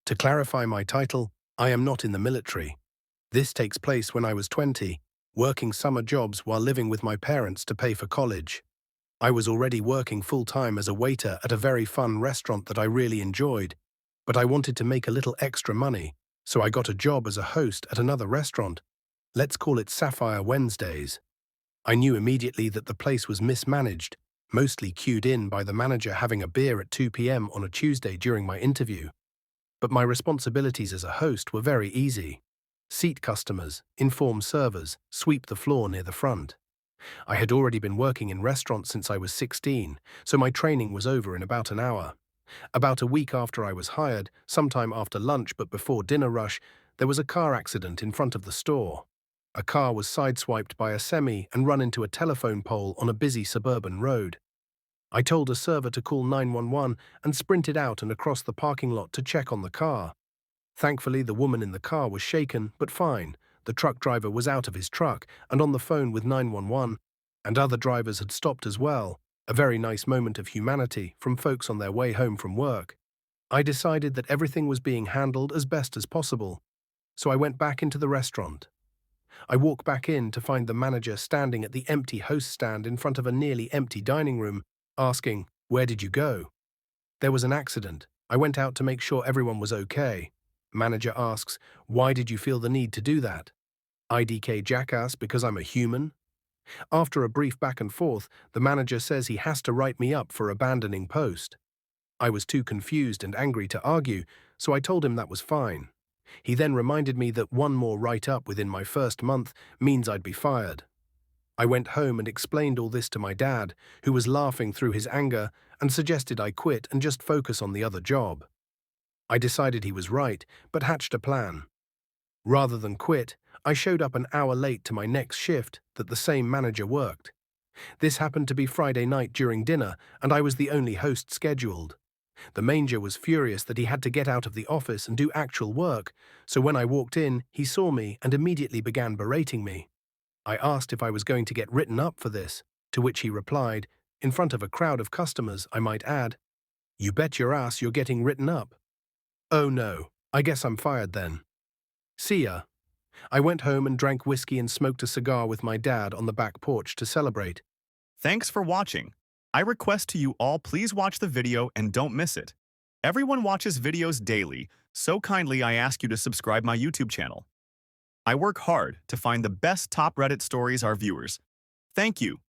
To clarify my title, I am not in the military. This takes place when I was 20, working summer jobs while living with my parents to pay for college. I was already working full-time as a waiter at a very fun restaurant that I really enjoyed, but I wanted to make a little extra money, so I got a job as a host at another restaurant. Let's call it Sapphire Wednesdays. I knew immediately that the place was mismanaged, mostly cued in by the manager having a beer at 2 p.m. on a Tuesday during my interview. But my responsibilities as a host were very easy. Seat customers, inform servers, sweep the floor near the front. I had already been working in restaurants since I was 16, so my training was over in about an hour. About a week after I was hired, sometime after lunch but before dinner rush, there was a car accident in front of the store. A car was sideswiped by a semi and run into a telephone pole on a busy suburban road. I told a server to call 911 and sprinted out and across the parking lot to check on the car. Thankfully, the woman in the car was shaken, but fine. The truck driver was out of his truck and on the phone with 911, and other drivers had stopped as well. A very nice moment of humanity from folks on their way home from work. I decided that everything was being handled as best as possible, so I went back into the restaurant. I walk back in to find the manager standing at the empty host stand in front of a nearly empty dining room, asking, "Where did you go?" "There was an accident. I went out to make sure everyone was okay." Manager asks, "Why did you feel the need to do that?" "IDK jackass, because I'm a human." After a brief back and forth, the manager says he has to write me up for abandoning post. I was too confused and angry to argue, so I told him that was fine. He then reminded me that one more write-up within my first month means I'd be fired. I went home and explained all this to my dad, who was laughing through his anger and suggested I quit and just focus on the other job. I decided he was right, but hatched a plan. Rather than quit, I showed up an hour late to my next shift that the same manager worked. This happened to be Friday night during dinner, and I was the only host scheduled. The manager was furious that he had to get out of the office and do actual work, so when I walked in, he saw me and immediately began berating me. I asked if I was going to get written up for this, to which he replied, in front of a crowd of customers, I might add, "You bet your ass you're getting written up." Oh no, I guess I'm fired then. See ya. I went home and drank whiskey and smoked a cigar with my dad on the back porch to celebrate. Thanks for watching. I request to you all please watch the video and don't miss it. Everyone watches videos daily, so kindly I ask you to subscribe my YouTube channel. I work hard to find the best top Reddit stories our viewers. Thank you.